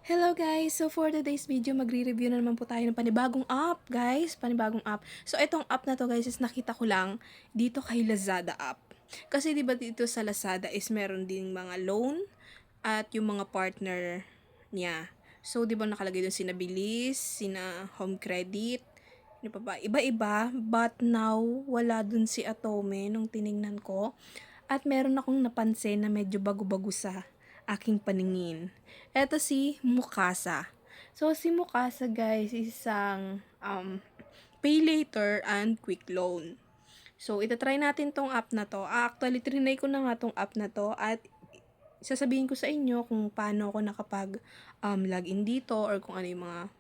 Hello guys! So for today's video, magre-review na naman po tayo ng panibagong app, guys. Panibagong app. So itong app na to guys is nakita ko lang dito kay Lazada app. Kasi 'di ba dito sa Lazada is meron din mga loan at yung mga partner niya. So 'di ba nakalagay doon sina Bilis, sina Home Credit, ano pa ba? Iba-iba, but now wala dun si Atome nung tiningnan ko. At meron akong napansin na medyo bago-bago sa aking paningin. Eto si Mukasa. So, si Mukasa guys, isang pay later and quick loan. So, itatry natin tong app na to. Actually, trinay ko na nga tong app na to at sasabihin ko sa inyo kung paano ako nakapag login dito or kung ano yung mga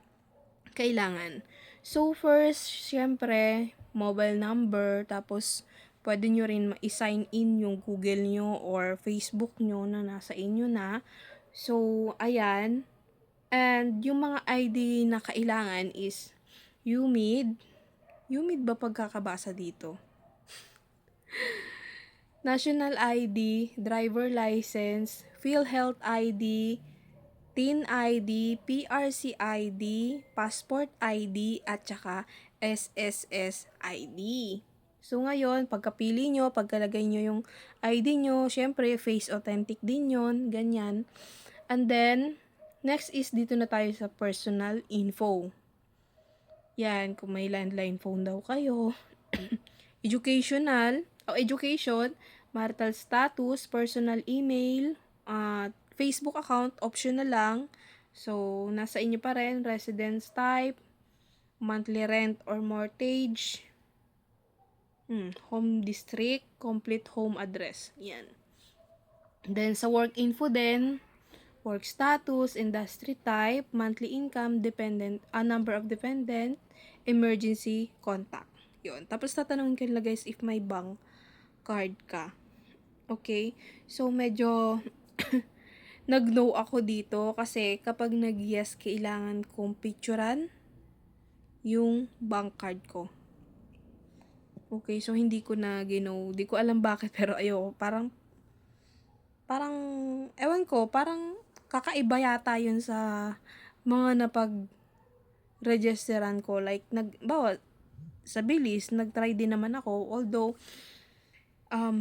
kailangan. So, first, syempre, mobile number, tapos pwede nyo rin i-sign in yung Google nyo or Facebook nyo na nasa inyo na. So, ayan. And yung mga ID na kailangan is UMID. UMID ba pagkakabasa dito? National ID, driver license, PhilHealth ID, TIN ID, PRC ID, Passport ID, at saka SSS ID. So ngayon, pagkapili nyo, pagkalagay nyo yung ID nyo, syempre face authentic din yon, ganyan. And then, next is dito na tayo sa personal info. Yan, kung may landline phone daw kayo. Educational, o education, marital status, personal email, Facebook account, optional lang. So, nasa inyo pa rin, residence type, monthly rent or mortgage, home district, complete home address. Yan. Then, sa work info din, work status, industry type, monthly income, dependent, number of dependent, emergency contact. Yun. Tapos tatanungin ko nila guys if may bank card ka. Okay? So, medyo nag-no ako dito kasi kapag nag-yes, kailangan kong picturean yung bank card ko. Okay, so hindi ko na gino. Di ko alam bakit pero ayo, parang ewan ko, parang kakaiba yata yun sa mga napag-registeran ko. Like, sa bilis, nag-try din naman ako. Although,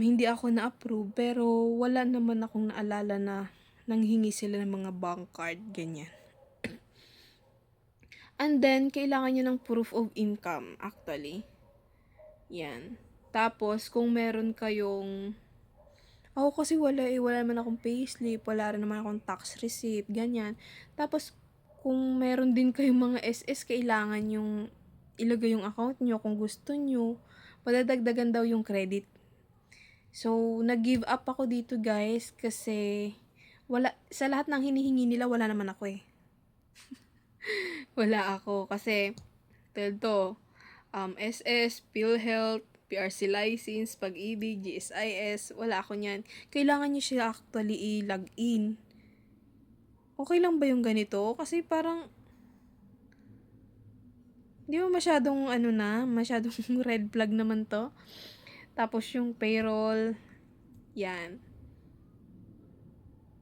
hindi ako na-approve, pero wala naman akong naalala na nanghingi sila ng mga bank card, ganyan. And then, kailangan nyo ng proof of income, actually. Yan. Tapos, kung meron kayong ako kasi wala naman akong payslip, wala rin naman akong tax receipt, ganyan. Tapos, kung meron din kayong mga SS, kailangan yung ilagay yung account nyo kung gusto nyo. Padadagdagan daw yung credit. So, nag-give up ako dito guys kasi sa lahat ng hinihingi nila, wala naman ako eh. Wala ako kasi, to, SS, PhilHealth, PRC license, Pag-ibig, GSIS, wala ako niyan. Kailangan niyo siya actually i-login. Okay lang ba yung ganito? Kasi parang, di ba masyadong masyadong red flag naman to. Tapos yung payroll, yan.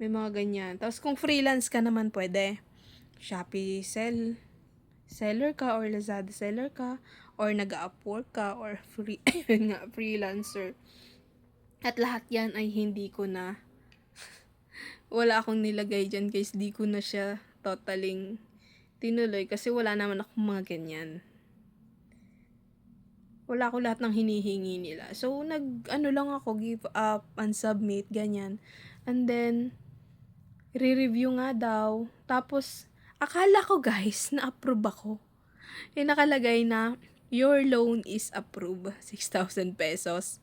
May mga ganyan. Tapos kung freelance ka naman, pwede. Shopee seller ka or Lazada seller ka or nag-Upwork ka or freelancer. At lahat yan ay hindi ko na wala akong nilagay dyan guys. Di ko na siya totaling tinuloy kasi wala naman akong mga ganyan. Wala ko lahat ng hinihingi nila. So, lang ako, give up, unsubmit, ganyan. And then, re-review nga daw. Tapos, akala ko guys, na-approve ako. Nakalagay na, your loan is approved. 6,000 pesos.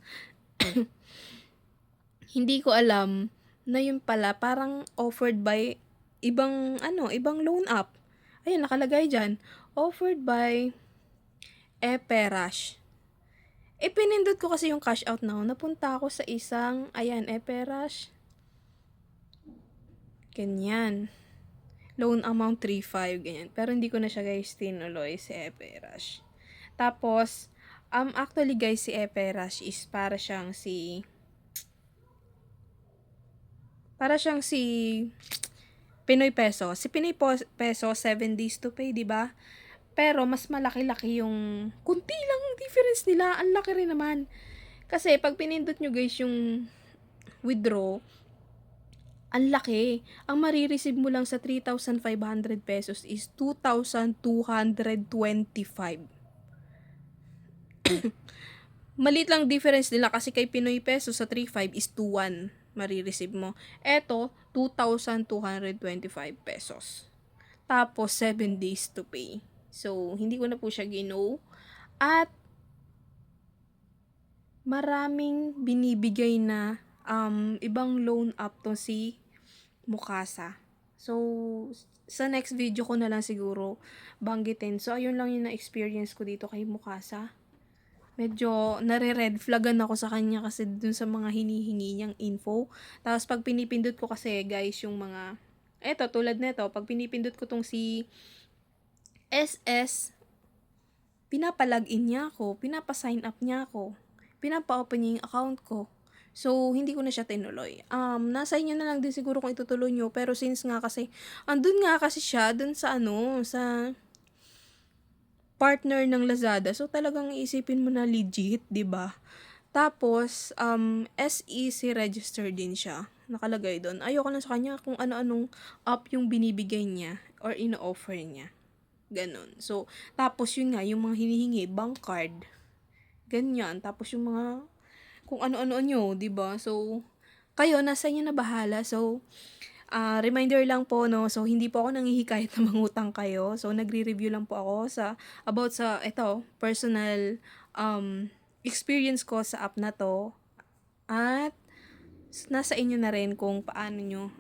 Hindi ko alam na yun pala, parang offered by ibang loan app. Ayun, nakalagay dyan. Offered by Eperash. Pinindot ko kasi yung cash out now. Napunta ako sa isang, Eperash. Ganyan. Loan amount 3.5, ganyan. Pero hindi ko na siya guys tinuloy si Eperash. Tapos, actually guys, si Eperash is para siyang si Pinoy Peso. Si Pinoy Peso, 7 days to pay, di ba? Pero mas malaki-laki yung kunti lang difference nila. Ang laki rin naman. Kasi pag pinindot nyo guys yung withdraw, ang laki. Ang marireceive mo lang sa 3,500 pesos is 2,225. Maliit lang difference nila kasi kay Pinoy Peso sa 3,500 is 2,100 marireceive mo. Eto, 2,225 pesos. Tapos, 7 days to pay. So, hindi ko na po siya gino. At, maraming binibigay na ibang loan app to si Mukasa. So, sa next video ko na lang siguro banggitin. So, ayun lang yung na-experience ko dito kay Mukasa. Medyo nare-red flaggan ako sa kanya kasi dun sa mga hinihingi niyang info. Tapos pag pinipindot ko kasi guys yung mga, eto tulad nito, pag pinipindot ko tong si SS, pinapalagin niya ako, pinapa-sign up niya ako, pinapa-open niya yung account ko. So, hindi ko na siya tinuloy. Nasa inyo na lang din siguro kung itutuloy nyo. Pero since nga kasi, andun nga kasi siya, dun sa sa partner ng Lazada. So, talagang iisipin mo na legit, 'di ba? Tapos, SEC register din siya. Nakalagay doon. Ayoko na sa kanya kung ano-anong app yung binibigay niya or ino-offer niya. Ganon. So, tapos yun nga, yung mga hinihingi, bank card. Ganyan. Tapos yung mga, kung ano-ano nyo, 'di ba? So, kayo, nasa inyo na bahala. So, reminder lang po, no, so hindi po ako nanghihikayat na mangutang kayo. So, nagre-review lang po ako about sa, ito, personal experience ko sa app na to. At, nasa inyo na rin kung paano nyo,